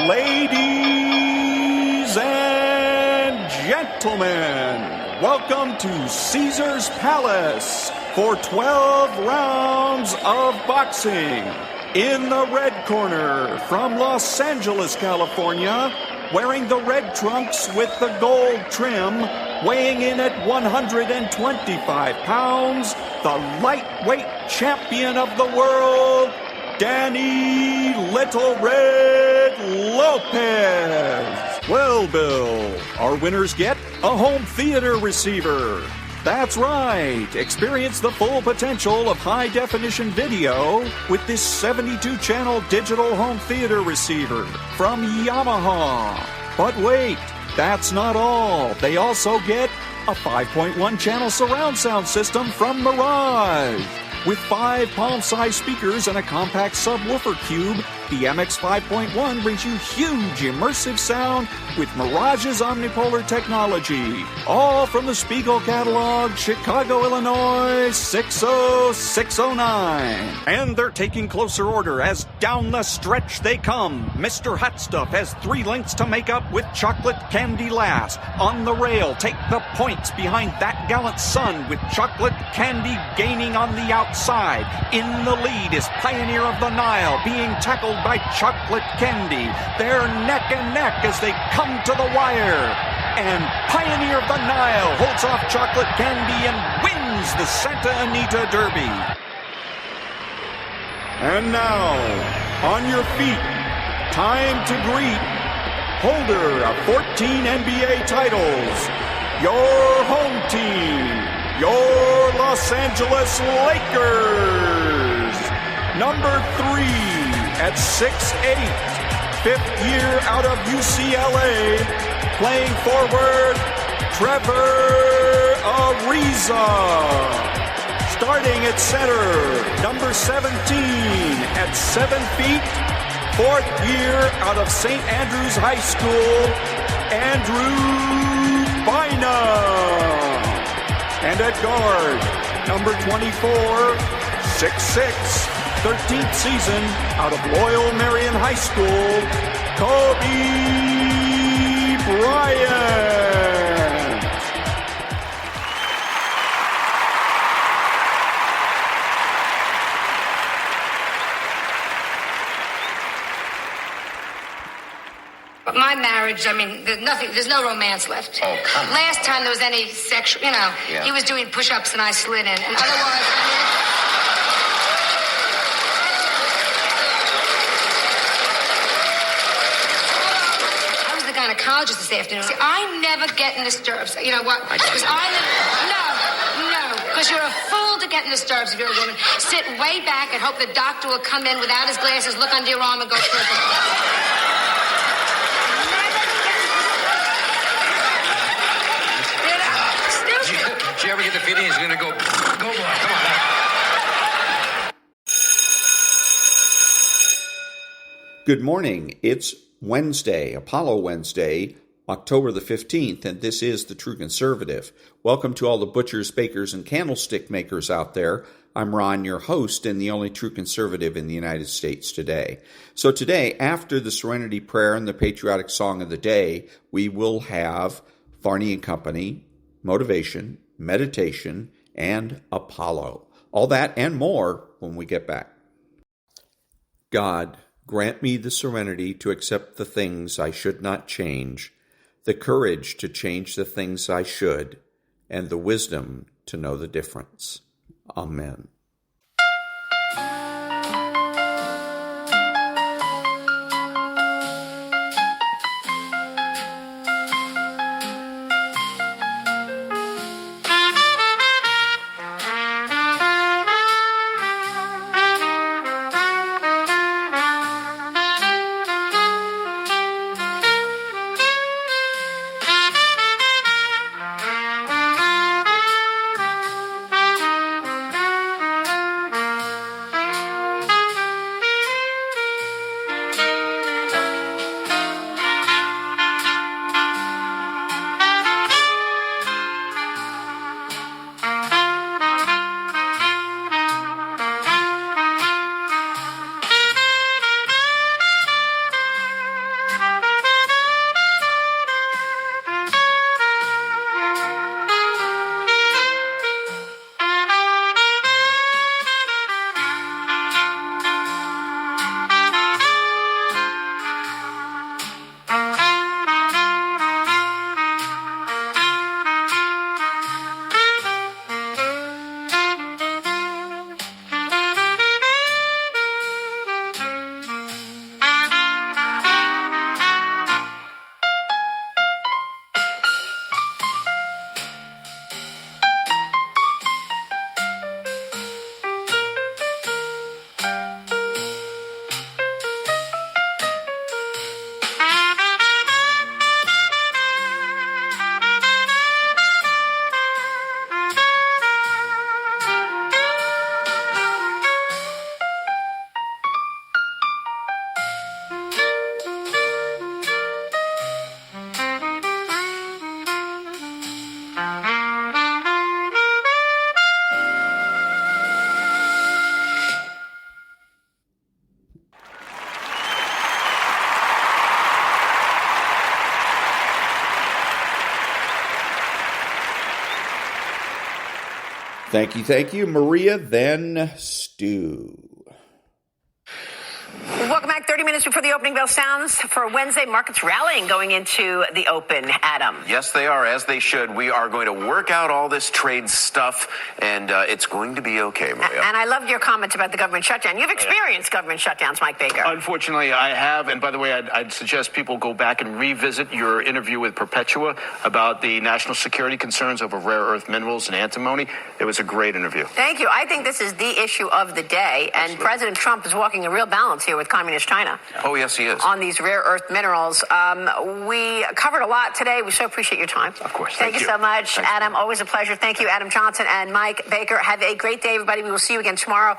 Ladies and gentlemen, welcome to Caesar's Palace for 12 rounds of boxing. In the red corner, from Los Angeles, California, wearing the red trunks with the gold trim, weighing in at 125 pounds, the lightweight champion of the world, Danny Little Red Lopez. Well, Bill, our winners get a home theater receiver. That's right. Experience the full potential of high-definition video with this 72-channel digital home theater receiver from Yamaha. But wait, that's not all. They also get a 5.1-channel surround sound system from Mirage. With 5 palm-sized speakers and a compact subwoofer cube, the MX 5.1 brings you huge immersive sound with Mirage's omnipolar technology. All from the Spiegel catalog, Chicago, Illinois, 60609. And they're taking closer order as down the stretch they come. Mr. Hot Stuff has 3 lengths to make up with chocolate candy last. On the rail, take the points behind that gallant son with chocolate candy gaining on the outside. In the lead is Pioneer of the Nile being tackled by chocolate candy. They're neck and neck as they come to the wire. And Pioneer of the Nile holds off chocolate candy and wins the Santa Anita Derby. And now, on your feet, time to greet holder of 14 NBA titles, your home team, your Los Angeles Lakers. Number 3 at 6'8", 5th year out of UCLA, playing forward, Trevor Ariza. Starting at center, number 17 at 7 feet, 4th year out of St. Andrews High School, Andrew Bynum. And at guard, number 24, 6'6", 13th season out of Loyal Marion High School, Kobe Bryant. But my marriage, I mean, there's no romance left. Oh, come on. Last time there was any sexual, he was doing push-ups and I slid in. And otherwise, gynecologist this afternoon. See, I never get in disturbs. You know what? Because because you're a fool to get in disturbs if you're a woman. Sit way back and hope the doctor will come in without his glasses, look under your arm, and go through it. Did you ever get the feeling he's going to go boy? Come on. Good morning. It's Wednesday, Apollo Wednesday, October the 15th, and this is The True Conservative. Welcome to all the butchers, bakers, and candlestick makers out there. I'm Ron, your host, and the only true conservative in the United States today. So today, after the Serenity Prayer and the patriotic song of the day, we will have Varney and Company, motivation, meditation, and Apollo. All that and more when we get back. God, grant me the serenity to accept the things I should not change, the courage to change the things I should, and the wisdom to know the difference. Amen. Thank you, Maria, then Stu. Welcome back. 30 minutes before the opening bell sounds for Wednesday. Markets rallying going into the open. Adam. Yes, they are, as they should. We are going to work out all this trade stuff, and it's going to be okay, Maria. And I loved your comments about the government shutdown. You've experienced government shutdowns, Mike Baker. Unfortunately, I have. And by the way, I'd suggest people go back and revisit your interview with Perpetua about the national security concerns over rare earth minerals and antimony. It was a great interview. Thank you. I think this is the issue of the day. And Absolutely. President Trump is walking a real balance here with communist China. Oh, yes, he is. On these rare earth minerals. We covered a lot today. We so appreciate your time. Of course. Thank you so much, Thanks, Adam. Always a pleasure. Thank you, Adam Johnson and Mike Baker. Have a great day, everybody. We will see you again tomorrow.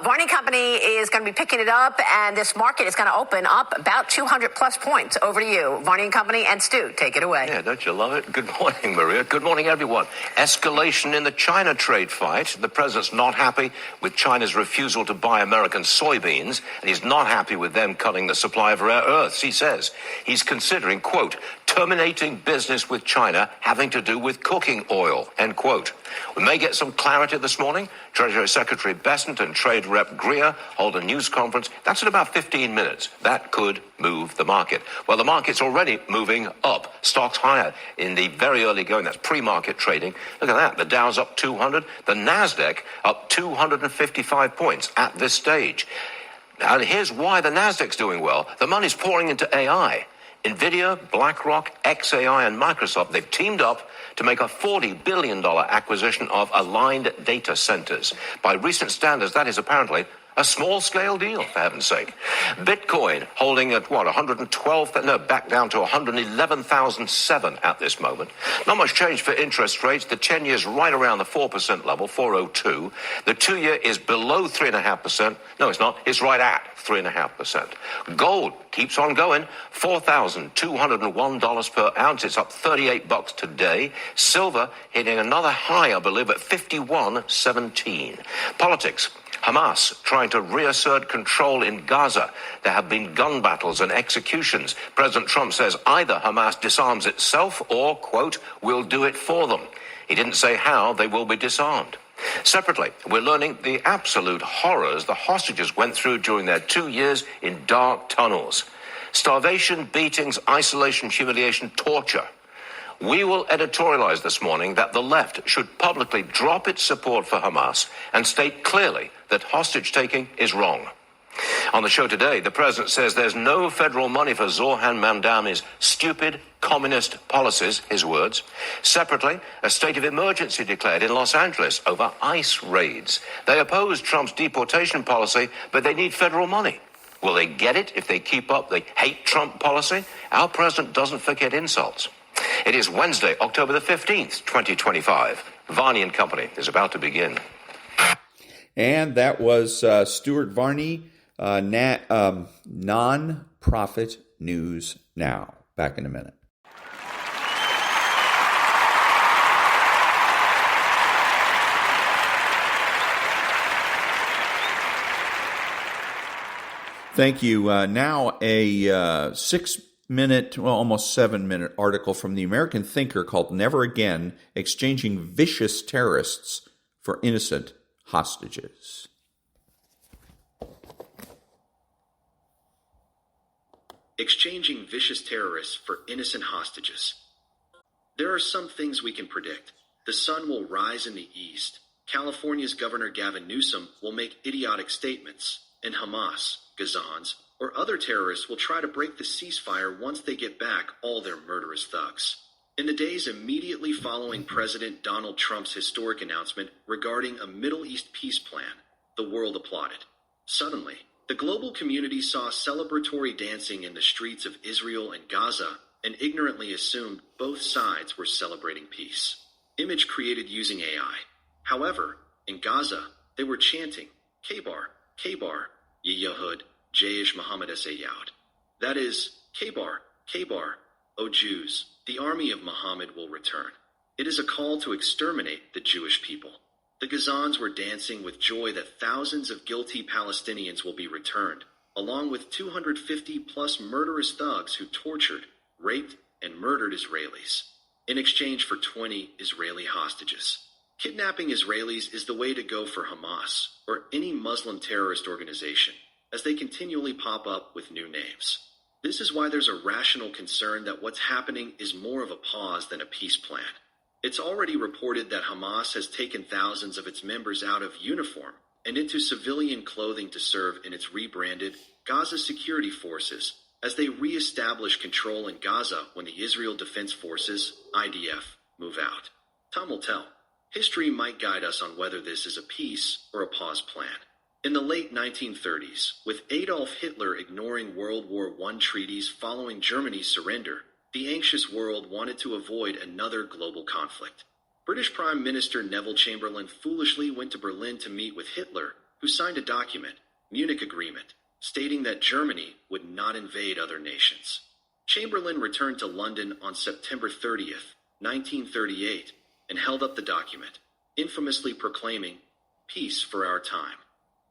Varney and Company is going to be picking it up, and this market is going to open up about 200 plus points. Over to you, Varney and Company, and Stu. Take it away. Yeah, don't you love it? Good morning, Maria. Good morning, everyone. Escalation in the China trade fight. The president's not happy with China's refusal to buy American soybeans, and he's not happy with them cutting the supply of rare earths. He says he's considering, quote, terminating business with China having to do with cooking oil, end quote. We may get some clarity this morning. Treasury Secretary Bessent and Trade Rep Greer hold a news conference. That's in about 15 minutes. That could move the market. Well, the market's already moving up. Stocks higher in the very early going. That's pre-market trading. Look at that. The Dow's up 200. The NASDAQ up 255 points at this stage. And here's why the NASDAQ's doing well. The money's pouring into AI. NVIDIA, BlackRock, XAI, and Microsoft, they've teamed up to make a $40 billion acquisition of aligned data centers. By recent standards, that is apparently a small-scale deal, for heaven's sake. Bitcoin holding at, 112, back down to 111,007 at this moment. Not much change for interest rates. The 10-year's right around the 4% level, 402. The 2-year is below 3.5%. No, it's not. It's right at 3.5%. Gold keeps on going, $4,201 per ounce. It's up $38 today. Silver hitting another high, I believe, at 51.17. Politics. Hamas trying to reassert control in Gaza. There have been gun battles and executions. President Trump says either Hamas disarms itself or, quote, we'll do it for them. He didn't say how they will be disarmed. Separately, we're learning the absolute horrors the hostages went through during their 2 years in dark tunnels. Starvation, beatings, isolation, humiliation, torture. We will editorialize this morning that the left should publicly drop its support for Hamas and state clearly that hostage-taking is wrong. On the show today, the president says there's no federal money for Zoran Mamdani's stupid communist policies, his words. Separately, a state of emergency declared in Los Angeles over ICE raids. They oppose Trump's deportation policy, but they need federal money. Will they get it if they keep up the hate Trump policy? Our president doesn't forget insults. It is Wednesday, October the 15th, 2025. Varney and Company is about to begin. And that was Stuart Varney, Non-Profit News Now. Back in a minute. Thank you. Now a 6-minute, almost 7-minute article from the American Thinker called Never Again, Exchanging Vicious Terrorists for Innocent Hostages. Exchanging vicious terrorists for innocent hostages. There are some things we can predict. The sun will rise in the east. California's Governor Gavin Newsom will make idiotic statements. And Hamas, Gazans, or other terrorists will try to break the ceasefire once they get back all their murderous thugs. In the days immediately following President Donald Trump's historic announcement regarding a Middle East peace plan, the world applauded. Suddenly, the global community saw celebratory dancing in the streets of Israel and Gaza and ignorantly assumed both sides were celebrating peace. Image created using AI. However, in Gaza, they were chanting, Kabar, Kabar, Yehud, Jaish Muhammad Esayyoud. That is, Kabar, Kabar, O Jews, the army of Muhammad will return. It is a call to exterminate the Jewish people. The Gazans were dancing with joy that thousands of guilty Palestinians will be returned, along with 250 plus murderous thugs who tortured, raped, and murdered Israelis, in exchange for 20 Israeli hostages. Kidnapping Israelis is the way to go for Hamas, or any Muslim terrorist organization, as they continually pop up with new names. This is why there's a rational concern that what's happening is more of a pause than a peace plan. It's already reported that Hamas has taken thousands of its members out of uniform and into civilian clothing to serve in its rebranded Gaza Security Forces as they re-establish control in Gaza when the Israel Defense Forces, IDF, move out. Time will tell. History might guide us on whether this is a peace or a pause plan. In the late 1930s, with Adolf Hitler ignoring World War I treaties following Germany's surrender, the anxious world wanted to avoid another global conflict. British Prime Minister Neville Chamberlain foolishly went to Berlin to meet with Hitler, who signed a document, Munich Agreement, stating that Germany would not invade other nations. Chamberlain returned to London on September 30th, 1938, and held up the document, infamously proclaiming, "Peace for our time."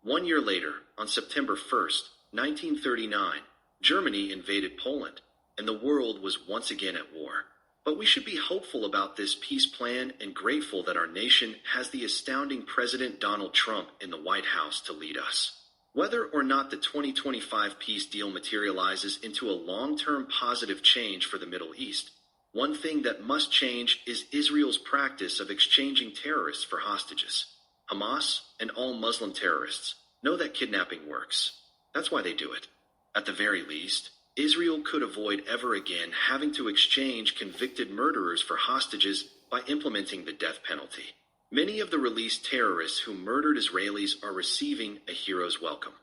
1 year later, on September 1st, 1939, Germany invaded Poland, and the world was once again at war. But we should be hopeful about this peace plan and grateful that our nation has the astounding President Donald Trump in the White House to lead us. Whether or not the 2025 peace deal materializes into a long-term positive change for the Middle East, one thing that must change is Israel's practice of exchanging terrorists for hostages. Hamas and all Muslim terrorists know that kidnapping works. That's why they do it. At the very least, Israel could avoid ever again having to exchange convicted murderers for hostages by implementing the death penalty. Many of the released terrorists who murdered Israelis are receiving a hero's welcome.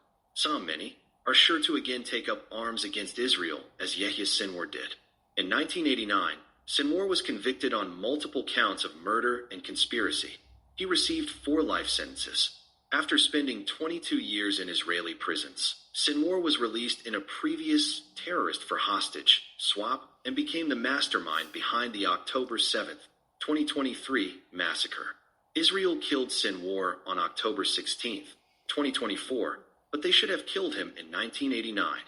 Many, are sure to again take up arms against Israel, as Yahya Sinwar did. In 1989, Sinwar was convicted on multiple counts of murder and conspiracy. He received 4 life sentences. After spending 22 years in Israeli prisons, Sinwar was released in a previous terrorist for hostage swap and became the mastermind behind the October 7th, 2023 massacre. Israel killed Sinwar on October 16th, 2024, but they should have killed him in 1989.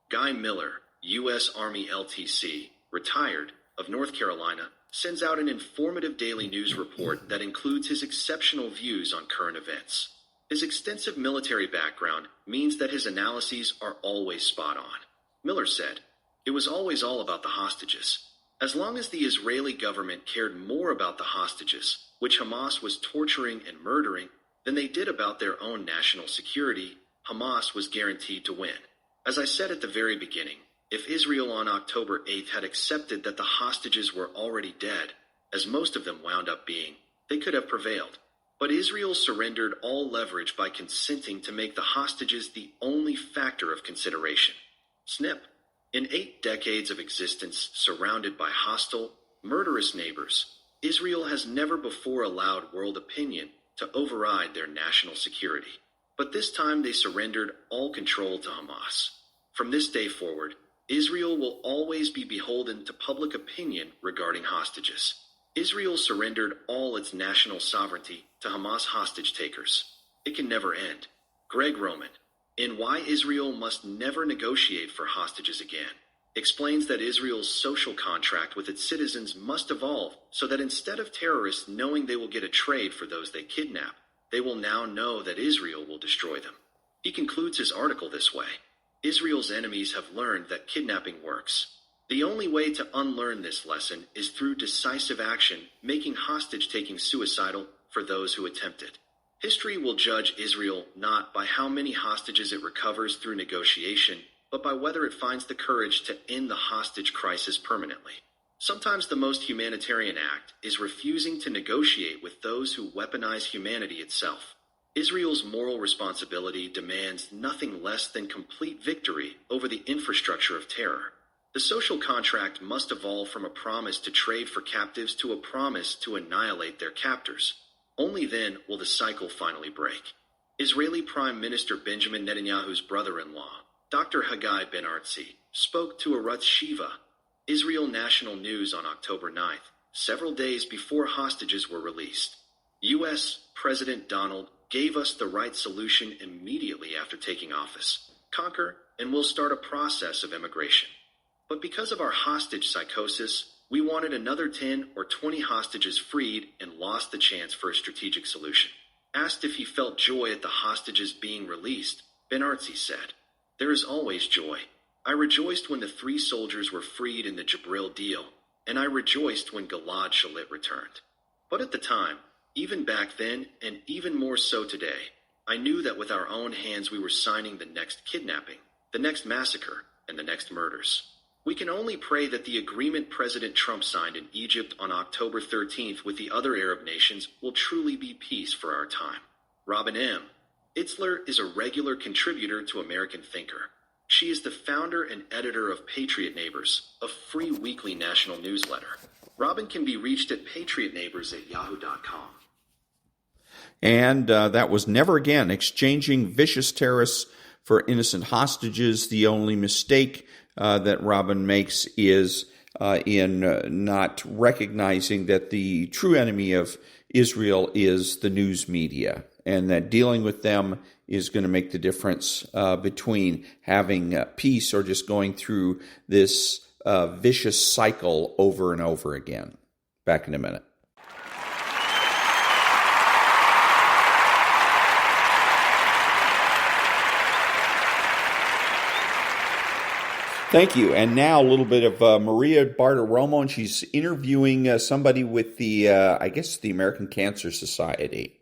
Guy Miller, U.S. Army LTC, retired, of North Carolina, sends out an informative daily news report that includes his exceptional views on current events. His extensive military background means that his analyses are always spot on. Miller said, "It was always all about the hostages. As long as the Israeli government cared more about the hostages, which Hamas was torturing and murdering, than they did about their own national security, Hamas was guaranteed to win. As I said at the very beginning, if Israel on October 8th had accepted that the hostages were already dead, as most of them wound up being, they could have prevailed. But Israel surrendered all leverage by consenting to make the hostages the only factor of consideration. Snip. In 8 decades of existence surrounded by hostile, murderous neighbors, Israel has never before allowed world opinion to override their national security. But this time they surrendered all control to Hamas. From this day forward, Israel will always be beholden to public opinion regarding hostages. Israel surrendered all its national sovereignty to Hamas hostage takers. It can never end. Greg Roman, in Why Israel Must Never Negotiate for Hostages Again, explains that Israel's social contract with its citizens must evolve so that instead of terrorists knowing they will get a trade for those they kidnap, they will now know that Israel will destroy them. He concludes his article this way: Israel's enemies have learned that kidnapping works. The only way to unlearn this lesson is through decisive action, making hostage-taking suicidal for those who attempt it. History will judge Israel not by how many hostages it recovers through negotiation, but by whether it finds the courage to end the hostage crisis permanently. Sometimes the most humanitarian act is refusing to negotiate with those who weaponize humanity itself. Israel's moral responsibility demands nothing less than complete victory over the infrastructure of terror. The social contract must evolve from a promise to trade for captives to a promise to annihilate their captors. Only then will the cycle finally break. Israeli Prime Minister Benjamin Netanyahu's brother-in-law, Dr. Haggai Ben-Artzi, spoke to Arutz Shiva, Israel National News on October 9th, several days before hostages were released. U.S. President Donald gave us the right solution immediately after taking office. Conquer, and we'll start a process of immigration. But because of our hostage psychosis, We wanted another 10 or 20 hostages freed and lost the chance for a strategic solution. Asked if he felt joy at the hostages being released, Ben Artsy said, "There is always joy. I rejoiced when the 3 soldiers were freed in the Jabril deal, and I rejoiced when Gilad Shalit returned. But at the time, even back then, and even more so today, I knew that with our own hands we were signing the next kidnapping, the next massacre, and the next murders. We can only pray that the agreement President Trump signed in Egypt on October 13th with the other Arab nations will truly be peace for our time." Robin M. Itzler is a regular contributor to American Thinker. She is the founder and editor of Patriot Neighbors, a free weekly national newsletter. Robin can be reached at patriotneighbors@yahoo.com. And that was Never Again, Exchanging Vicious Terrorists for Innocent Hostages. The only mistake that Robin makes is in not recognizing that the true enemy of Israel is the news media, and that dealing with them is going to make the difference between having peace or just going through this vicious cycle over and over again. Back in a minute. Thank you. And now a little bit of Maria Bartiromo, and she's interviewing somebody with the, I guess, the American Cancer Society.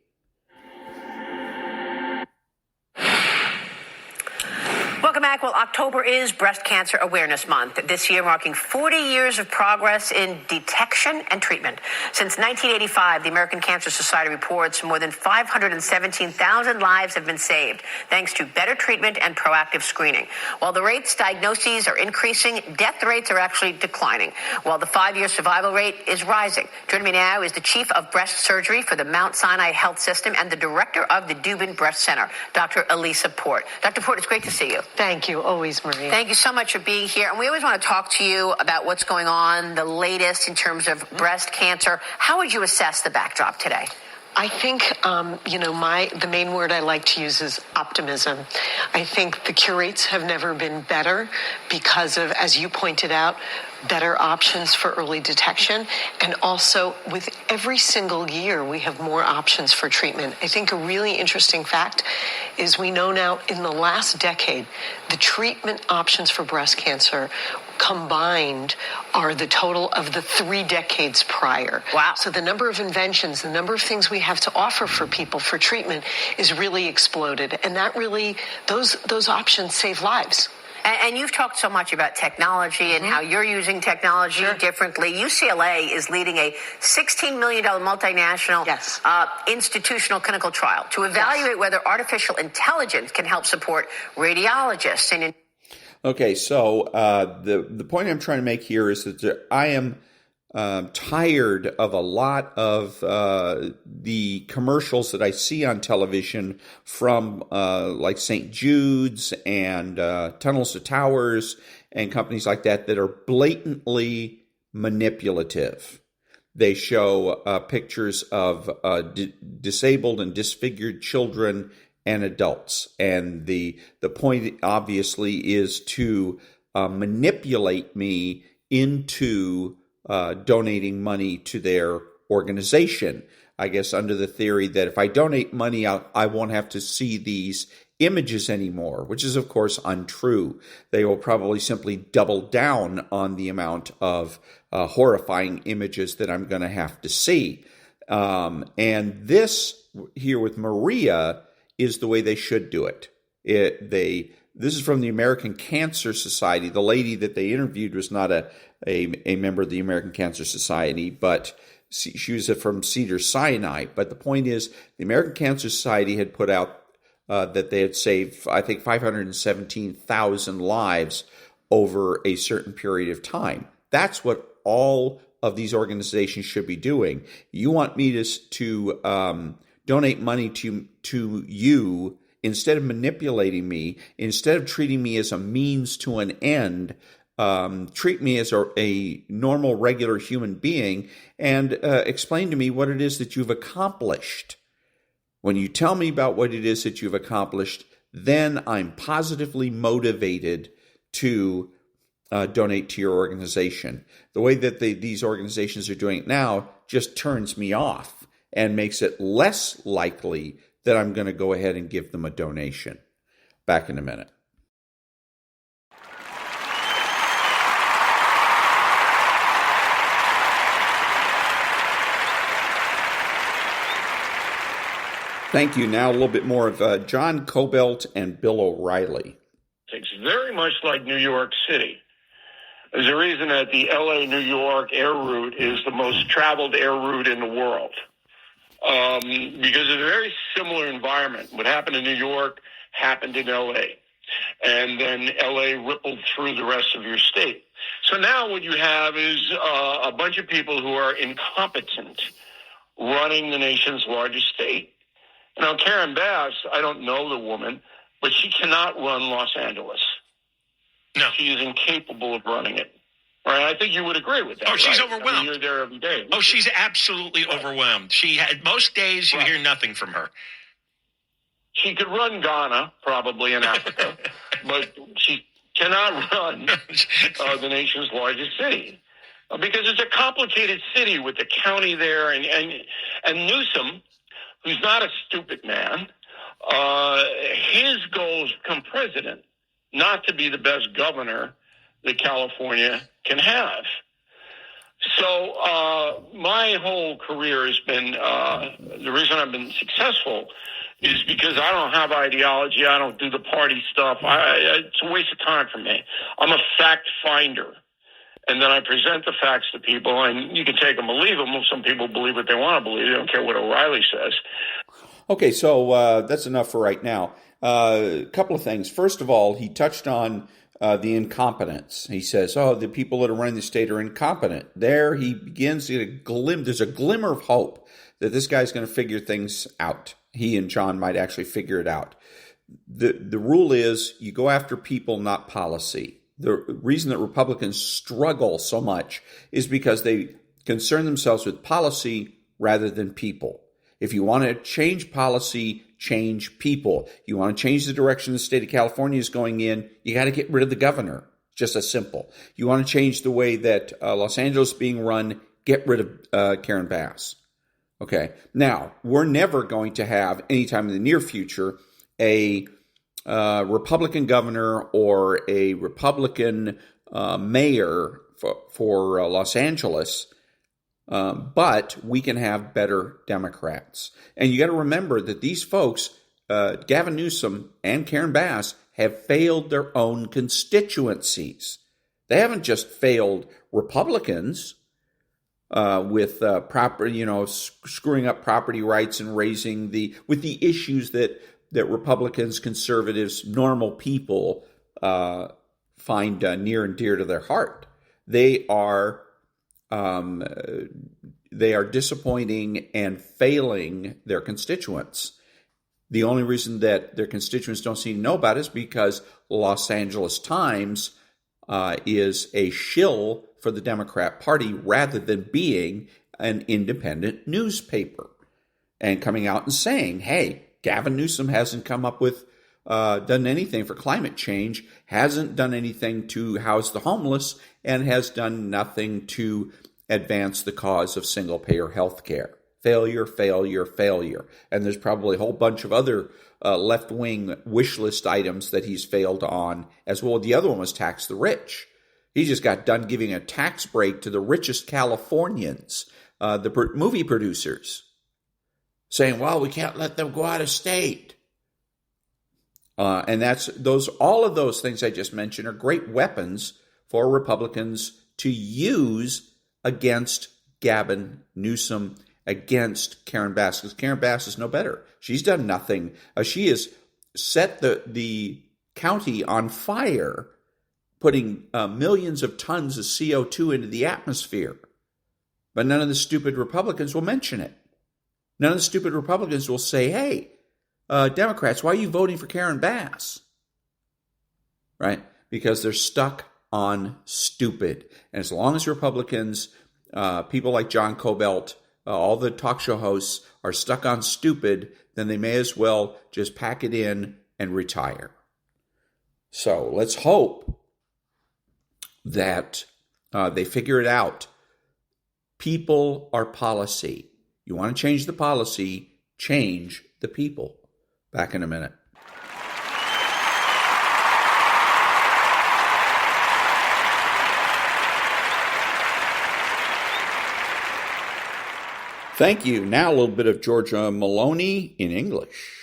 Welcome back. Well, October is Breast Cancer Awareness Month, this year marking 40 years of progress in detection and treatment. Since 1985, the American Cancer Society reports more than 517,000 lives have been saved thanks to better treatment and proactive screening. While the diagnoses are increasing, death rates are actually declining, while the 5-year survival rate is rising. Joining me now is the Chief of Breast Surgery for the Mount Sinai Health System and the Director of the Dubin Breast Center, Dr. Elisa Port. Dr. Port, it's great to see you. Thank you. Always, Maria. Thank you so much for being here. And we always want to talk to you about what's going on, the latest in terms of breast cancer. How would you assess the backdrop today? I think, the main word I like to use is optimism. I think the cure rates have never been better because of, as you pointed out, better options for early detection. And also, with every single year, we have more options for treatment. I think a really interesting fact is we know now in the last decade, the treatment options for breast cancer combined are the total of the 3 decades prior. Wow. So the number of inventions, the number of things we have to offer for people for treatment is really exploded. And that really, those options save lives. And you've talked so much about technology and how you're using technology differently. UCLA is leading a $16 million multinational institutional clinical trial to evaluate whether artificial intelligence can help support radiologists. Okay, so the point I'm trying to make here is that I am tired of a lot of the commercials that I see on television from like St. Jude's and Tunnels to Towers and companies like that are blatantly manipulative. They show pictures of disabled and disfigured children and adults. And the point obviously is to manipulate me into donating money to their organization. I guess under the theory that if I donate money, I won't have to see these images anymore, which is of course untrue. They will probably simply double down on the amount of horrifying images that I'm going to have to see. And this here with Maria is the way they should do it. This is from the American Cancer Society. The lady that they interviewed was not a member of the American Cancer Society, but she was from Cedars-Sinai. But the point is, the American Cancer Society had put out that they had saved, I think, 517,000 lives over a certain period of time. That's what all of these organizations should be doing. You want me to donate money to you instead of manipulating me, instead of treating me as a means to an end. Treat me as a normal, regular human being and explain to me what it is that you've accomplished. When you tell me about what it is that you've accomplished, then I'm positively motivated to donate to your organization. The way that these organizations are doing it now just turns me off and makes it less likely that I'm going to go ahead and give them a donation. Back in a minute. Thank you. Now a little bit more of John Kobylt and Bill O'Reilly. It's very much like New York City. There's a reason that the LA-New York air route is the most traveled air route in the world. Because it's a very similar environment. What happened in New York happened in LA. And then LA rippled through the rest of your state. So now what you have is a bunch of people who are incompetent running the nation's largest state. Now, Karen Bass, I don't know the woman, but she cannot run Los Angeles. No. She is incapable of running it. Right? I think you would agree with that. Oh, she's right? overwhelmed. I mean, you're there every day. Oh, she's absolutely overwhelmed. Most days you hear nothing from her. She could run Ghana, probably in Africa, but she cannot run the nation's largest city. Because it's a complicated city with the county there, and Newsom, who's not a stupid man, his goal is to become president, not to be the best governor that California can have. So my whole career has been, the reason I've been successful is because I don't have ideology. I don't do the party stuff. It's a waste of time for me. I'm a fact finder. And then I present the facts to people, and you can take them or leave them. Some people believe what they want to believe. They don't care what O'Reilly says. Okay, so that's enough for right now. A couple of things. First of all, he touched on the incompetence. He says, the people that are running the state are incompetent. There he begins to get there's a glimmer of hope that this guy's going to figure things out. He and John might actually figure it out. The rule is you go after people, not policy. The reason that Republicans struggle so much is because they concern themselves with policy rather than people. If you want to change policy, change people. You want to change the direction the state of California is going in, you got to get rid of the governor. Just as simple. You want to change the way that Los Angeles is being run, get rid of Karen Bass. Okay. Now, we're never going to have, anytime in the near future, a Republican governor or a Republican mayor for Los Angeles, but we can have better Democrats. And you got to remember that these folks, Gavin Newsom and Karen Bass, have failed their own constituencies. They haven't just failed Republicans with screwing up property rights and with the issues that Republicans, conservatives, normal people find near and dear to their heart. They are disappointing and failing their constituents. The only reason that their constituents don't seem to know about it is because Los Angeles Times is a shill for the Democrat Party rather than being an independent newspaper and coming out and saying, hey, Gavin Newsom hasn't come up with, done anything for climate change, hasn't done anything to house the homeless, and has done nothing to advance the cause of single-payer health care. Failure, failure, failure. And there's probably a whole bunch of other left-wing wish list items that he's failed on as well. The other one was tax the rich. He just got done giving a tax break to the richest Californians, the movie producers, saying, well, we can't let them go out of state. And all of those things I just mentioned are great weapons for Republicans to use against Gavin Newsom, against Karen Bass, because Karen Bass is no better. She's done nothing. She has set the county on fire, putting millions of tons of CO2 into the atmosphere. But none of the stupid Republicans will mention it. None of the stupid Republicans will say, hey, Democrats, why are you voting for Karen Bass? Right? Because they're stuck on stupid. And as long as Republicans, people like John Kobylt, all the talk show hosts are stuck on stupid, then they may as well just pack it in and retire. So let's hope that they figure it out. People are policy. You want to change the policy, change the people. Back in a minute. Thank you. Now a little bit of Giorgia Meloni in English.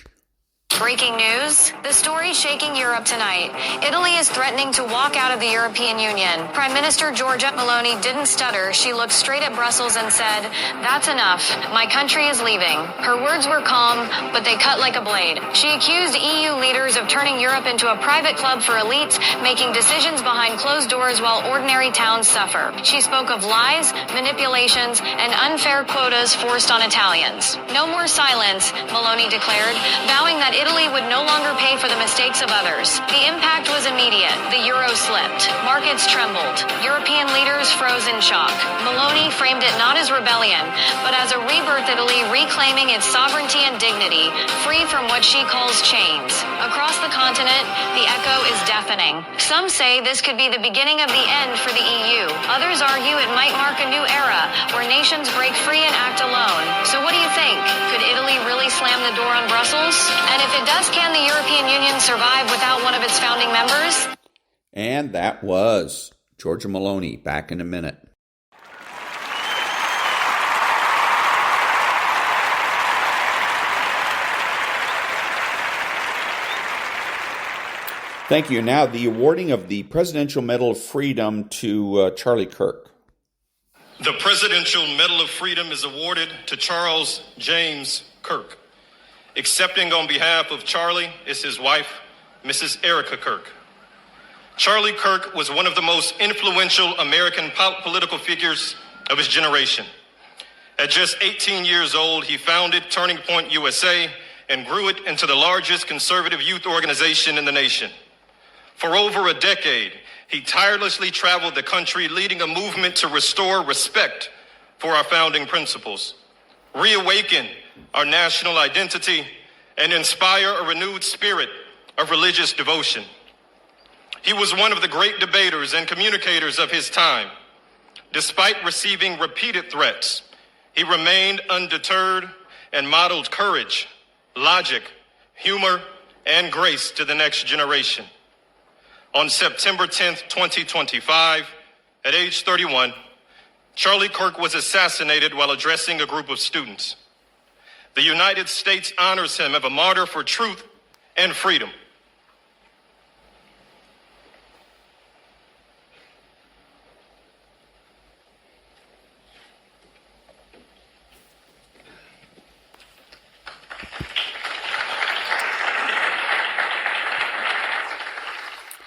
Breaking news. The story shaking Europe tonight. Italy is threatening to walk out of the European Union. Prime Minister Giorgia Meloni didn't stutter. She looked straight at Brussels and said, "That's enough. My country is leaving." Her words were calm, but they cut like a blade. She accused EU leaders of turning Europe into a private club for elites, making decisions behind closed doors while ordinary towns suffer. She spoke of lies, manipulations, and unfair quotas forced on Italians. No more silence, Meloni declared, vowing that Italy would no longer pay for the mistakes of others. The impact was immediate. The euro slipped. Markets trembled. European leaders froze in shock. Meloni framed it not as rebellion, but as a rebirth Italy reclaiming its sovereignty and dignity, free from what she calls chains. Across the continent, the echo is deafening. Some say this could be the beginning of the end for the EU. Others argue it might mark a new era where nations break free and act alone. So what do you think? Could Italy really slam the door on Brussels? And if it does, can the European Union survive without one of its founding members? And that was Giorgia Meloni. Back in a minute. Thank you. Now, the awarding of the Presidential Medal of Freedom to Charlie Kirk. The Presidential Medal of Freedom is awarded to Charles James Kirk. Accepting on behalf of Charlie is his wife, Mrs. Erica Kirk. Charlie Kirk was one of the most influential American political figures of his generation. At just 18 years old, he founded Turning Point USA and grew it into the largest conservative youth organization in the nation. For over a decade, he tirelessly traveled the country, leading a movement to restore respect for our founding principles, reawaken our national identity, and inspire a renewed spirit of religious devotion. He was one of the great debaters and communicators of his time. Despite receiving repeated threats, he remained undeterred and modeled courage, logic, humor, and grace to the next generation. On September 10th, 2025, at age 31, Charlie Kirk was assassinated while addressing a group of students. The United States honors him as a martyr for truth and freedom.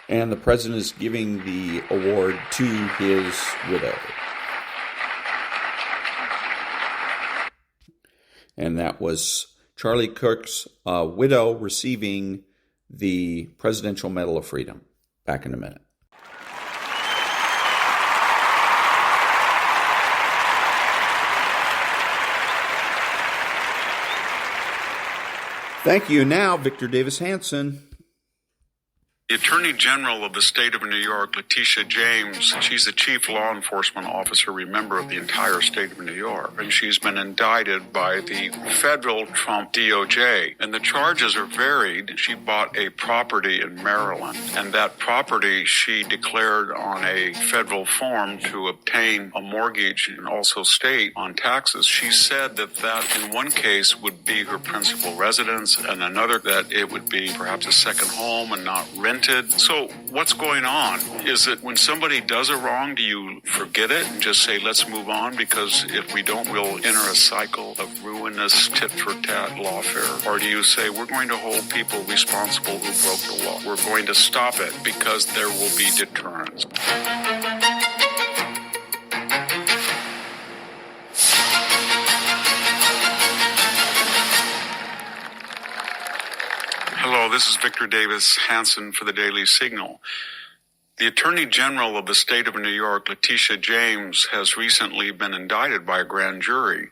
And the president is giving the award to his widow. And that was Charlie Kirk's widow receiving the Presidential Medal of Freedom. Back in a minute. Thank you. Now, Victor Davis Hanson. The Attorney General of the state of New York, Letitia James, she's the chief law enforcement officer, remember, of the entire state of New York. And she's been indicted by the federal Trump DOJ. And the charges are varied. She bought a property in Maryland. And that property she declared on a federal form to obtain a mortgage and also state on taxes. She said that in one case would be her principal residence, and another that it would be perhaps a second home and not rented. So what's going on? Is it when somebody does a wrong, do you forget it and just say, let's move on? Because if we don't, we'll enter a cycle of ruinous tit-for-tat lawfare. Or do you say, we're going to hold people responsible who broke the law? We're going to stop it because there will be deterrence. Hello, this is Victor Davis Hanson for the Daily Signal. The Attorney General of the state of New York, Letitia James, has recently been indicted by a grand jury.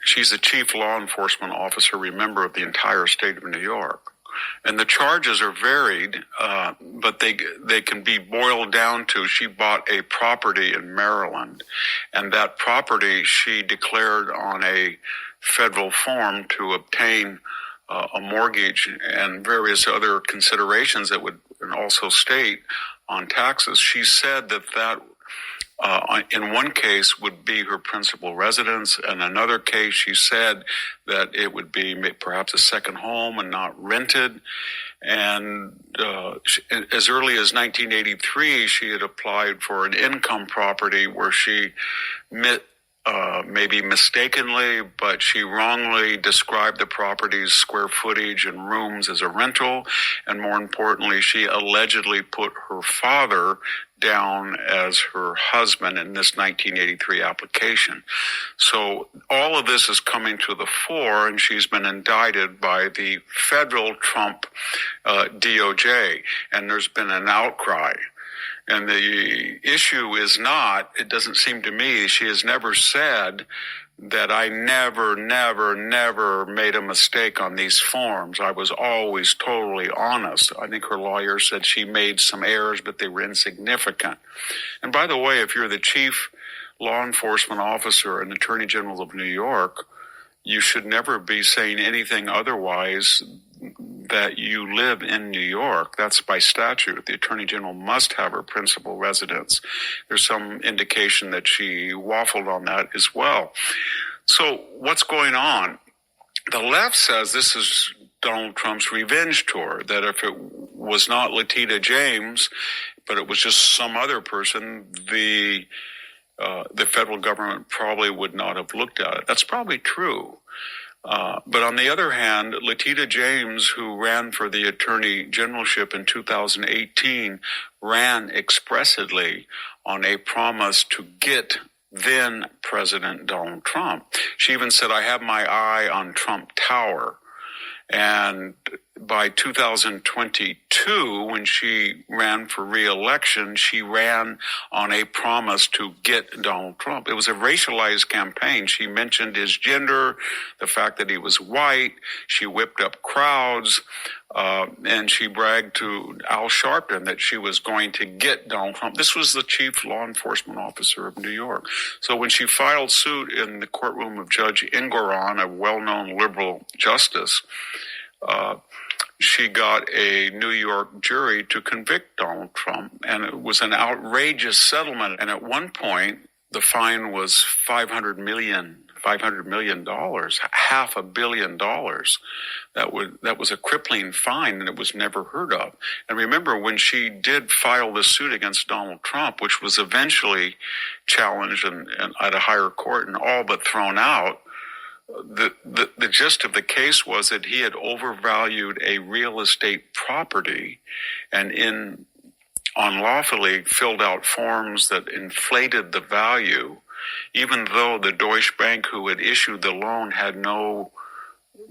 She's the chief law enforcement officer, remember, of the entire state of New York. And the charges are varied, but they can be boiled down to she bought a property in Maryland, and that property she declared on a federal form to obtain a mortgage and various other considerations that would also state on taxes. She said that in one case would be her principal residence. In another case, she said that it would be perhaps a second home and not rented. And as early as 1983, she had applied for an income property where she maybe mistakenly, but she wrongly described the property's square footage and rooms as a rental. And more importantly, she allegedly put her father down as her husband in this 1983 application. So all of this is coming to the fore, and she's been indicted by the federal Trump DOJ, and there's been an outcry. And the issue is not, it doesn't seem to me, she has never said that I never made a mistake on these forms. I was always totally honest. I think her lawyer said she made some errors, but they were insignificant. And by the way, if you're the chief law enforcement officer and Attorney General of New York, you should never be saying anything otherwise that you live in New York. That's by statute. The Attorney General must have her principal residence. There's some indication that she waffled on that as well. So what's going on? The left says this is Donald Trump's revenge tour, that if it was not Letitia James, but it was just some other person, the federal government probably would not have looked at it. That's probably true. But on the other hand, Letitia James, who ran for the attorney generalship in 2018, ran expressly on a promise to get then President Donald Trump. She even said, I have my eye on Trump Tower. And by 2022, when she ran for re-election, she ran on a promise to get Donald Trump. It was a racialized campaign. She mentioned his gender, the fact that he was white. She whipped up crowds, and she bragged to Al Sharpton that she was going to get Donald Trump. This was the chief law enforcement officer of New York. So when she filed suit in the courtroom of Judge Engoron, a well-known liberal justice, she got a New York jury to convict Donald Trump, and it was an outrageous settlement. And at one point, the fine was $500 million, $500 million, $500 million. That was a crippling fine, and it was never heard of. And remember, when she did file the suit against Donald Trump, which was eventually challenged and at a higher court and all but thrown out, the gist of the case was that he had overvalued a real estate property and unlawfully filled out forms that inflated the value, even though the Deutsche Bank, who had issued the loan, had no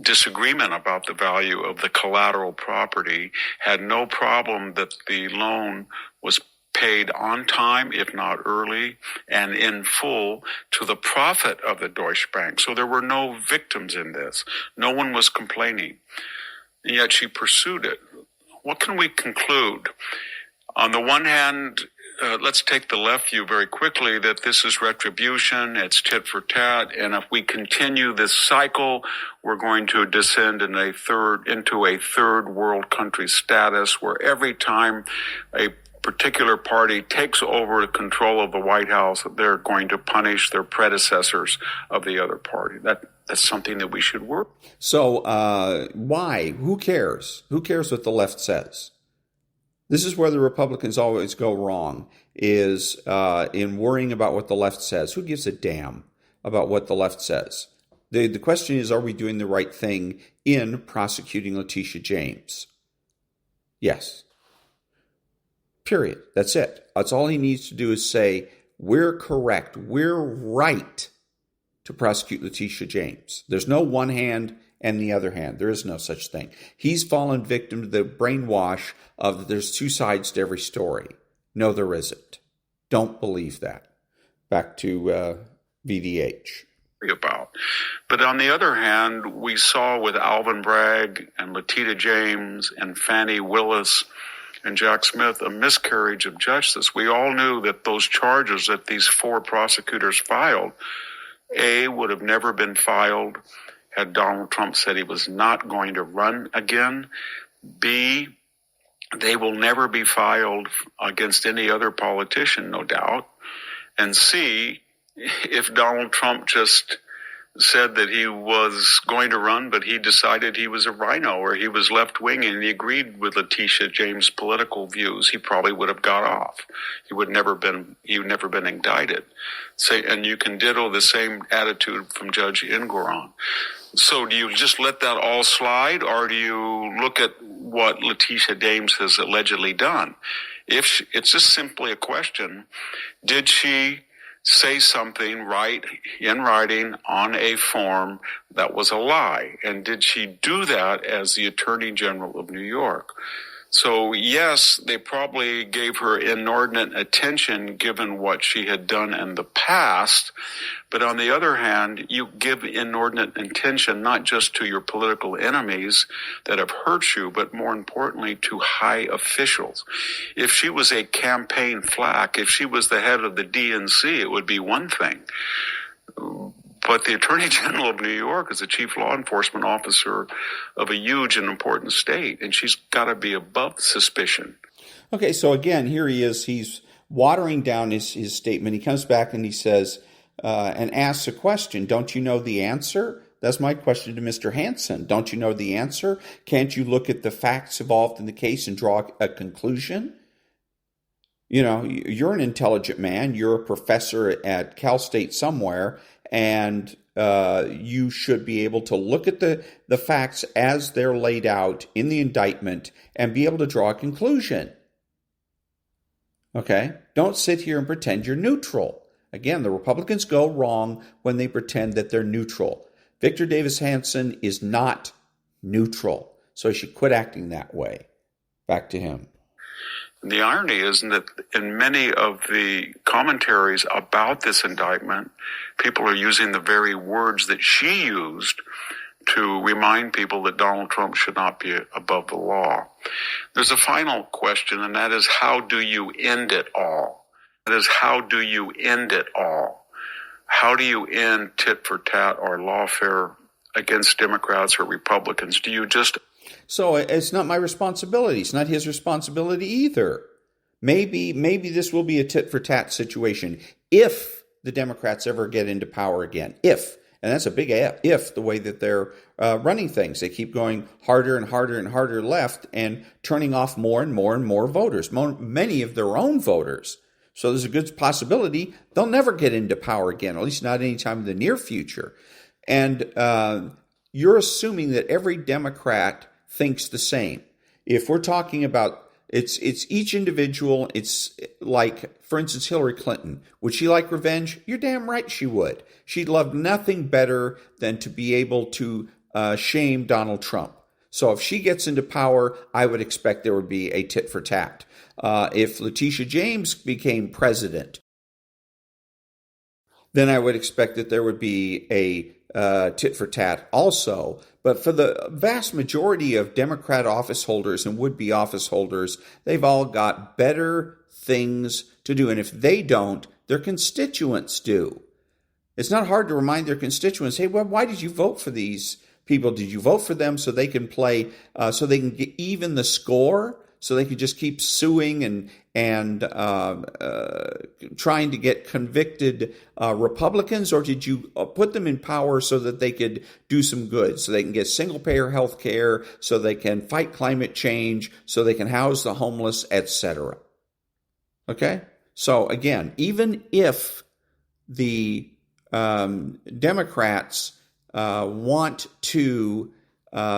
disagreement about the value of the collateral property, had no problem that the loan was paid on time, if not early, and in full to the profit of the Deutsche Bank. So there were no victims in this. No one was complaining. And yet she pursued it. What can we conclude? On the one hand, let's take the left view very quickly, that this is retribution, it's tit for tat, and if we continue this cycle, we're going to descend into a third world country status, where every time a particular party takes over the control of the White House, they're going to punish their predecessors of the other party. That's something that we should work. So why? Who cares? Who cares what the left says? This is where the Republicans always go wrong, is in worrying about what the left says. Who gives a damn about what the left says? The question is, are we doing the right thing in prosecuting Letitia James? Yes. Period. That's it. That's all he needs to do is say, we're correct, we're right to prosecute Letitia James. There's no one hand and the other hand. There is no such thing. He's fallen victim to the brainwash of there's two sides to every story. No, there isn't. Don't believe that. Back to VDH. about. But on the other hand, we saw with Alvin Bragg and Letitia James and Fannie Willis and Jack Smith a miscarriage of justice. We all knew that those charges that these 4 prosecutors filed, A, would have never been filed had Donald Trump said he was not going to run again. B, they will never be filed against any other politician, no doubt. And C, if Donald Trump just said that he was going to run, but he decided he was a rhino or he was left-wing and he agreed with Letitia James' political views, he probably would have got off. He would never been indicted. And you can ditto the same attitude from Judge Engoron. So do you just let that all slide, or do you look at what Letitia James has allegedly done? It's just simply a question, did she say something in writing on a form that was a lie? And did she do that as the Attorney General of New York? So yes, they probably gave her inordinate attention given what she had done in the past. But on the other hand, you give inordinate attention not just to your political enemies that have hurt you, but more importantly to high officials. If she was a campaign flack, if she was the head of the DNC, it would be one thing. But the Attorney General of New York is the chief law enforcement officer of a huge and important state, and she's got to be above suspicion. Okay, so again, here he is. He's watering down his statement. He comes back and he says, and asks a question, don't you know the answer? That's my question to Mr. Hanson. Don't you know the answer? Can't you look at the facts involved in the case and draw a conclusion? You know, you're an intelligent man. You're a professor at Cal State somewhere, and you should be able to look at the facts as they're laid out in the indictment and be able to draw a conclusion. Okay? Don't sit here and pretend you're neutral. Again, the Republicans go wrong when they pretend that they're neutral. Victor Davis Hanson is not neutral, so he should quit acting that way. Back to him. The irony is that in many of the commentaries about this indictment, people are using the very words that she used to remind people that Donald Trump should not be above the law. There's a final question, and that is, how do you end it all? That is, how do you end it all? How do you end tit for tat or lawfare against Democrats or Republicans? Do you just... So it's not my responsibility. It's not his responsibility either. Maybe this will be a tit-for-tat situation if the Democrats ever get into power again. If. And that's a big if, the way that they're running things. They keep going harder and harder and harder left and turning off more and more and more voters, many of their own voters. So there's a good possibility they'll never get into power again, at least not anytime in the near future. And you're assuming that every Democrat thinks the same. If we're talking about it's each individual, it's like, for instance, Hillary Clinton. Would she like revenge? You're damn right she would. She'd love nothing better than to be able to shame Donald Trump. So if she gets into power, I would expect there would be a tit for tat. If Letitia James became president, then I would expect that there would be a tit for tat also. But for the vast majority of Democrat office holders and would-be office holders, they've all got better things to do. And if they don't, their constituents do. It's not hard to remind their constituents, hey, well, why did you vote for these people? Did you vote for them so they can play, so they can get even the score? So they could just keep suing and trying to get convicted Republicans, or did you put them in power so that they could do some good, so they can get single-payer health care, so they can fight climate change, so they can house the homeless, etc.? Okay? So again, even if the Democrats want to,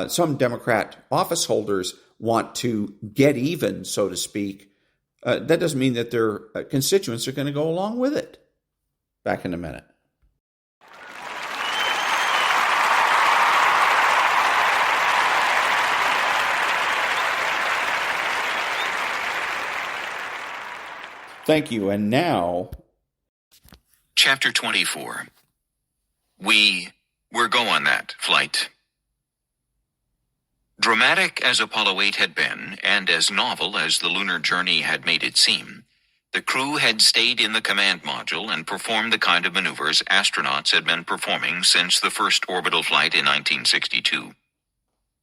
some Democrat office holders want to get even, so to speak, that doesn't mean that their constituents are going to go along with it. Back in a minute. Thank you. And now, Chapter 24. We were go on that flight. Dramatic as Apollo 8 had been, and as novel as the lunar journey had made it seem, the crew had stayed in the command module and performed the kind of maneuvers astronauts had been performing since the first orbital flight in 1962.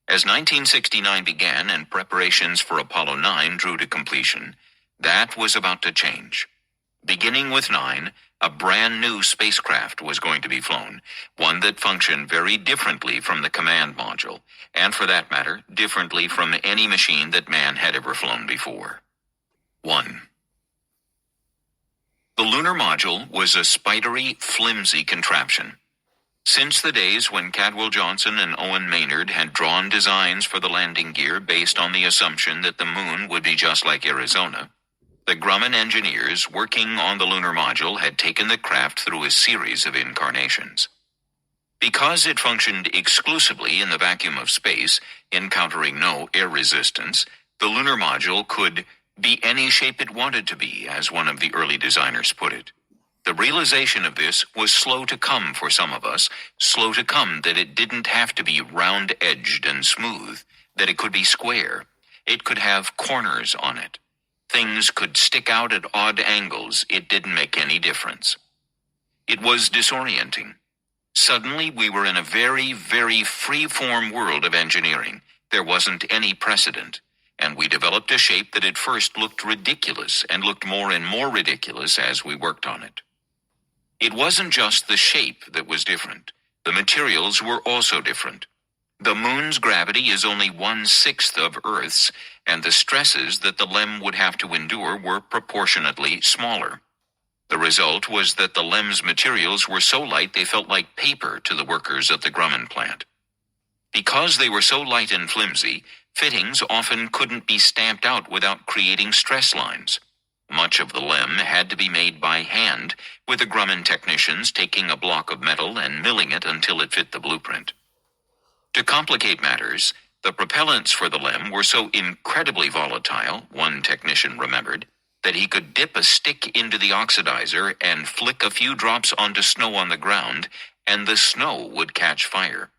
As 1969 began and preparations for Apollo 9 drew to completion, that was about to change. Beginning with 9, a brand new spacecraft was going to be flown, one that functioned very differently from the command module, and for that matter, differently from any machine that man had ever flown before. 1. The lunar module was a spidery, flimsy contraption. Since the days when Cadwell Johnson and Owen Maynard had drawn designs for the landing gear based on the assumption that the moon would be just like Arizona, the Grumman engineers working on the lunar module had taken the craft through a series of incarnations. Because it functioned exclusively in the vacuum of space, encountering no air resistance, the lunar module could be any shape it wanted to be, as one of the early designers put it. The realization of this was slow to come for some of us, slow to come that it didn't have to be round-edged and smooth, that it could be square. It could have corners on it. Things could stick out at odd angles. It didn't make any difference. It was disorienting. Suddenly, we were in a very, very free-form world of engineering. There wasn't any precedent, and we developed a shape that at first looked ridiculous and looked more and more ridiculous as we worked on it. It wasn't just the shape that was different. The materials were also different. The moon's gravity is only 1/6 of Earth's, and the stresses that the LEM would have to endure were proportionately smaller. The result was that the LEM's materials were so light they felt like paper to the workers at the Grumman plant. Because they were so light and flimsy, fittings often couldn't be stamped out without creating stress lines. Much of the LEM had to be made by hand, with the Grumman technicians taking a block of metal and milling it until it fit the blueprint. To complicate matters, the propellants for the LEM were so incredibly volatile, one technician remembered, that he could dip a stick into the oxidizer and flick a few drops onto snow on the ground, and the snow would catch fire.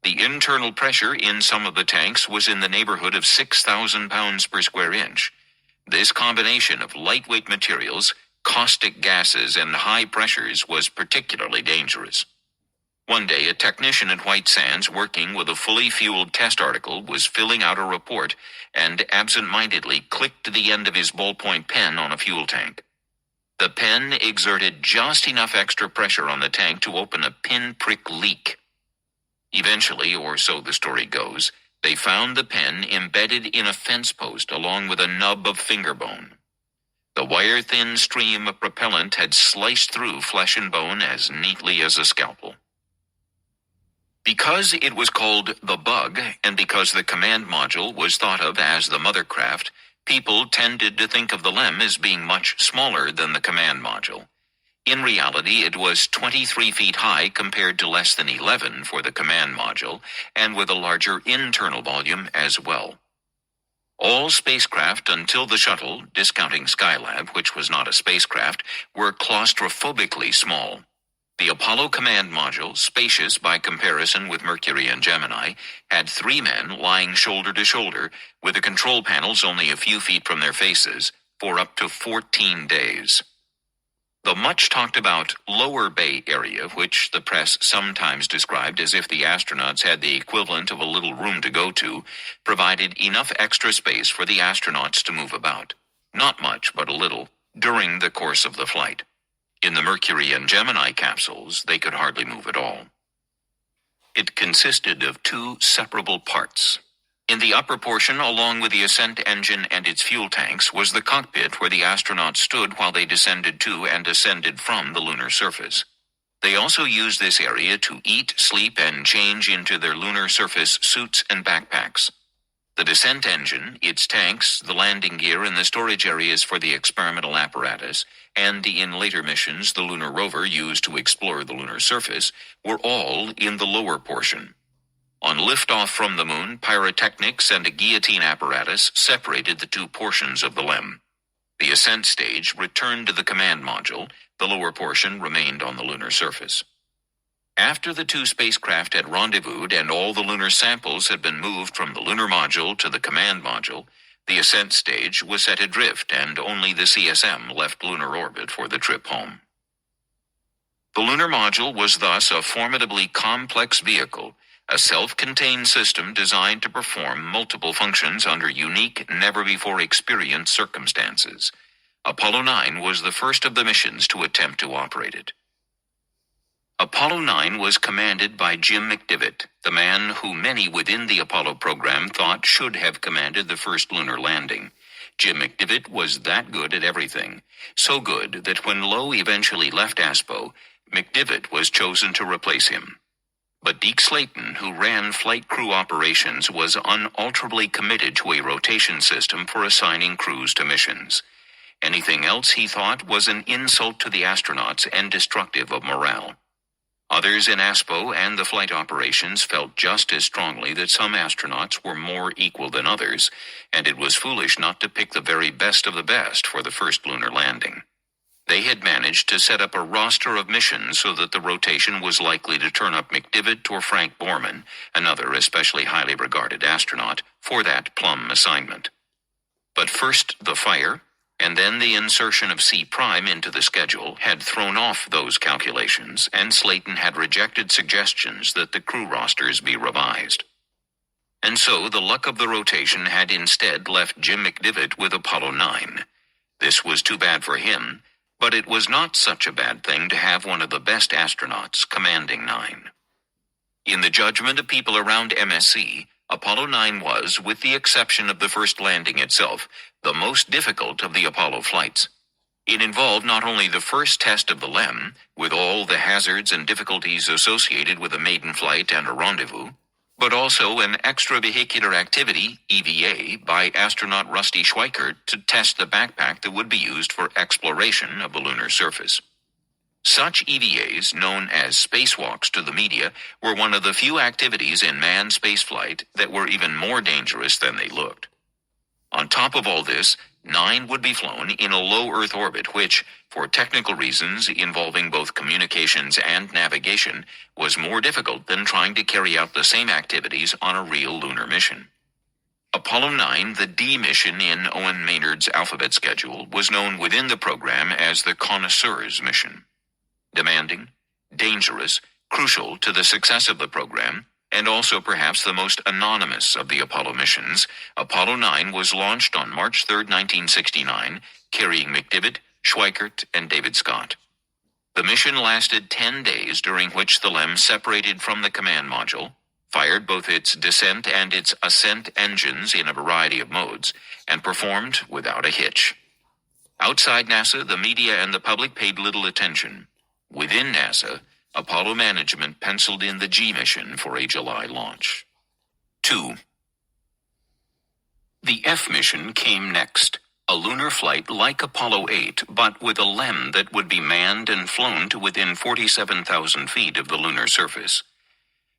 The internal pressure in some of the tanks was in the neighborhood of 6,000 pounds per square inch. This combination of lightweight materials, caustic gases, and high pressures was particularly dangerous. One day, a technician at White Sands working with a fully fueled test article was filling out a report and absent-mindedly clicked the end of his ballpoint pen on a fuel tank. The pen exerted just enough extra pressure on the tank to open a pinprick leak. Eventually, or so the story goes, they found the pen embedded in a fence post along with a nub of finger bone. The wire-thin stream of propellant had sliced through flesh and bone as neatly as a scalpel. Because it was called the Bug, and because the command module was thought of as the mothercraft, people tended to think of the LEM as being much smaller than the command module. In reality, it was 23 feet high compared to less than 11 for the command module, and with a larger internal volume as well. All spacecraft until the shuttle, discounting Skylab, which was not a spacecraft, were claustrophobically small. The Apollo command module, spacious by comparison with Mercury and Gemini, had 3 men lying shoulder to shoulder, with the control panels only a few feet from their faces, for up to 14 days. The much-talked-about Lower Bay area, which the press sometimes described as if the astronauts had the equivalent of a little room to go to, provided enough extra space for the astronauts to move about. Not much, but a little, during the course of the flight. In the Mercury and Gemini capsules, they could hardly move at all. It consisted of 2 separable parts. In the upper portion, along with the ascent engine and its fuel tanks, was the cockpit where the astronauts stood while they descended to and ascended from the lunar surface. They also used this area to eat, sleep, and change into their lunar surface suits and backpacks. The descent engine, its tanks, the landing gear, and the storage areas for the experimental apparatus, and in later missions the lunar rover used to explore the lunar surface, were all in the lower portion. On liftoff from the moon, pyrotechnics and a guillotine apparatus separated the 2 portions of the LEM. The ascent stage returned to the command module. The lower portion remained on the lunar surface. After the two spacecraft had rendezvoused and all the lunar samples had been moved from the lunar module to the command module, the ascent stage was set adrift and only the CSM left lunar orbit for the trip home. The lunar module was thus a formidably complex vehicle, a self-contained system designed to perform multiple functions under unique, never-before-experienced circumstances. Apollo 9 was the first of the missions to attempt to operate it. Apollo 9 was commanded by Jim McDivitt, the man who many within the Apollo program thought should have commanded the first lunar landing. Jim McDivitt was that good at everything, so good that when Lowe eventually left ASPO, McDivitt was chosen to replace him. But Deke Slayton, who ran flight crew operations, was unalterably committed to a rotation system for assigning crews to missions. Anything else, he thought, was an insult to the astronauts and destructive of morale. Others in ASPO and the flight operations felt just as strongly that some astronauts were more equal than others, and it was foolish not to pick the very best of the best for the first lunar landing. They had managed to set up a roster of missions so that the rotation was likely to turn up McDivitt or Frank Borman, another especially highly regarded astronaut, for that plum assignment. But first the fire, and then the insertion of C' into the schedule had thrown off those calculations, and Slayton had rejected suggestions that the crew rosters be revised. And so the luck of the rotation had instead left Jim McDivitt with Apollo 9. This was too bad for him, but it was not such a bad thing to have one of the best astronauts commanding 9. In the judgment of people around MSC, Apollo 9 was, with the exception of the first landing itself, the most difficult of the Apollo flights. It involved not only the first test of the LEM, with all the hazards and difficulties associated with a maiden flight and a rendezvous, but also an extravehicular activity, EVA, by astronaut Rusty Schweickart to test the backpack that would be used for exploration of the lunar surface. Such EVAs, known as spacewalks to the media, were one of the few activities in manned spaceflight that were even more dangerous than they looked. On top of all this, 9 would be flown in a low Earth orbit which, for technical reasons involving both communications and navigation, was more difficult than trying to carry out the same activities on a real lunar mission. Apollo 9, the D mission in Owen Maynard's alphabet schedule, was known within the program as the Connoisseur's mission. Demanding, dangerous, crucial to the success of the program, and also perhaps the most anonymous of the Apollo missions, Apollo 9 was launched on March 3, 1969, carrying McDivitt, Schweickart, and David Scott. The mission lasted 10 days, during which the LEM separated from the command module, fired both its descent and its ascent engines in a variety of modes, and performed without a hitch. Outside NASA, the media and the public paid little attention. Within NASA, Apollo management penciled in the G mission for a July launch. 2. The F mission came next, a lunar flight like Apollo 8, but with a LEM that would be manned and flown to within 47,000 feet of the lunar surface.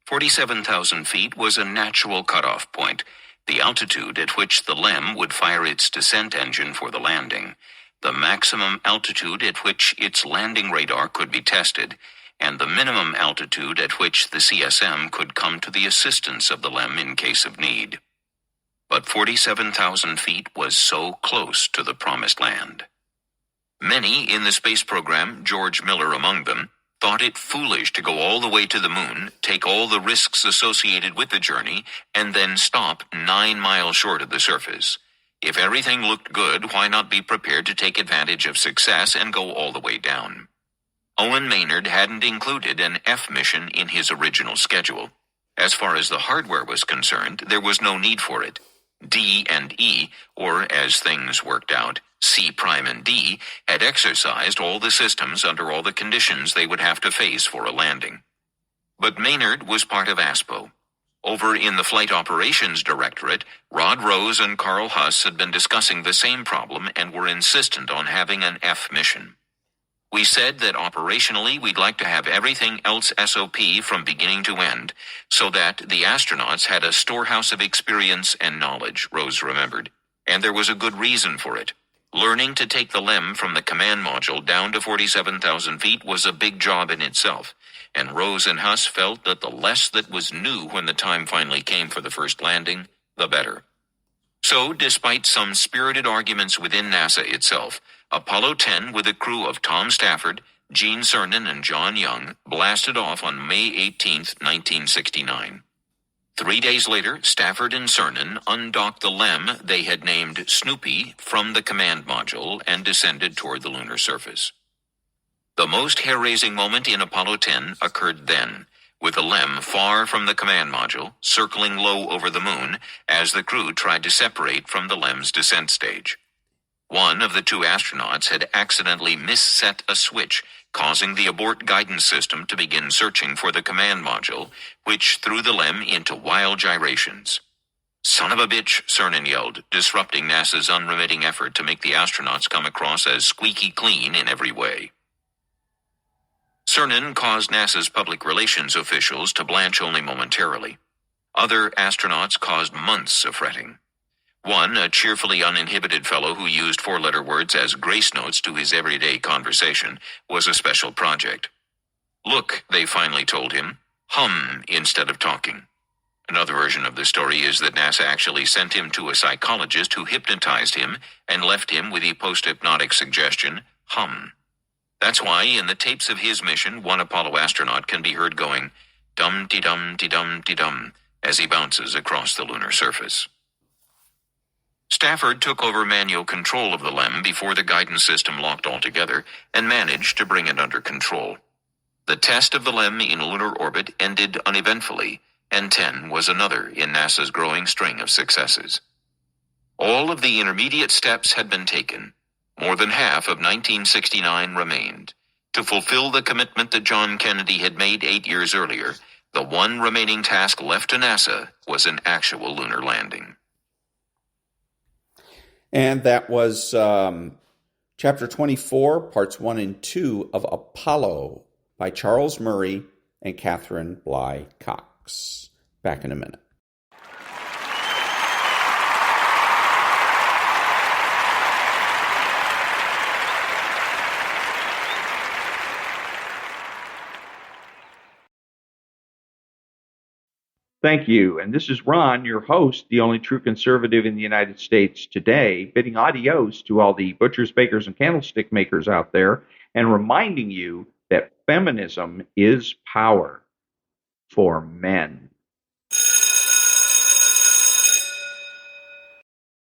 47,000 feet was a natural cutoff point, the altitude at which the LEM would fire its descent engine for the landing, the maximum altitude at which its landing radar could be tested, and the minimum altitude at which the CSM could come to the assistance of the LEM in case of need. But 47,000 feet was so close to the promised land. Many in the space program, George Miller among them, thought it foolish to go all the way to the moon, take all the risks associated with the journey, and then stop 9 miles short of the surface. If everything looked good, why not be prepared to take advantage of success and go all the way down? Owen Maynard hadn't included an F mission in his original schedule. As far as the hardware was concerned, there was no need for it. D and E, or as things worked out, C' and D, had exercised all the systems under all the conditions they would have to face for a landing. But Maynard was part of ASPO. Over in the Flight Operations Directorate, Rod Rose and Carl Huss had been discussing the same problem and were insistent on having an F mission. We said that operationally we'd like to have everything else SOP from beginning to end, so that the astronauts had a storehouse of experience and knowledge, Rose remembered, and there was a good reason for it. Learning to take the LEM from the command module down to 47,000 feet was a big job in itself, and Rose and Huss felt that the less that was new when the time finally came for the first landing, the better. So, despite some spirited arguments within NASA itself, Apollo 10 with a crew of Tom Stafford, Gene Cernan, and John Young blasted off on May 18, 1969. 3 days later, Stafford and Cernan undocked the LEM they had named Snoopy from the command module and descended toward the lunar surface. The most hair-raising moment in Apollo 10 occurred then, with the LEM far from the command module, circling low over the moon as the crew tried to separate from the LEM's descent stage. One of the two astronauts had accidentally misset a switch, causing the abort guidance system to begin searching for the command module, which threw the LEM into wild gyrations. "Son of a bitch," Cernan yelled, disrupting NASA's unremitting effort to make the astronauts come across as squeaky clean in every way. Cernan caused NASA's public relations officials to blanch only momentarily. Other astronauts caused months of fretting. One, a cheerfully uninhibited fellow who used four-letter words as grace notes to his everyday conversation, was a special project. "Look," they finally told him, "hum instead of talking." Another version of the story is that NASA actually sent him to a psychologist who hypnotized him and left him with the post-hypnotic suggestion, hum. That's why, in the tapes of his mission, one Apollo astronaut can be heard going, dum-de-dum-de-dum-de-dum, as he bounces across the lunar surface. Stafford took over manual control of the LEM before the guidance system locked altogether and managed to bring it under control. The test of the LEM in lunar orbit ended uneventfully, and 10 was another in NASA's growing string of successes. All of the intermediate steps had been taken. More than half of 1969 remained. To fulfill the commitment that John Kennedy had made 8 years earlier, the one remaining task left to NASA was an actual lunar landing. And that was Chapter 24, Parts 1 and 2 of Apollo by Charles Murray and Catherine Bly Cox. Back in a minute. Thank you. And this is Ron, your host, the only true conservative in the United States today, bidding adios to all the butchers, bakers, and candlestick makers out there, and reminding you that feminism is power for men.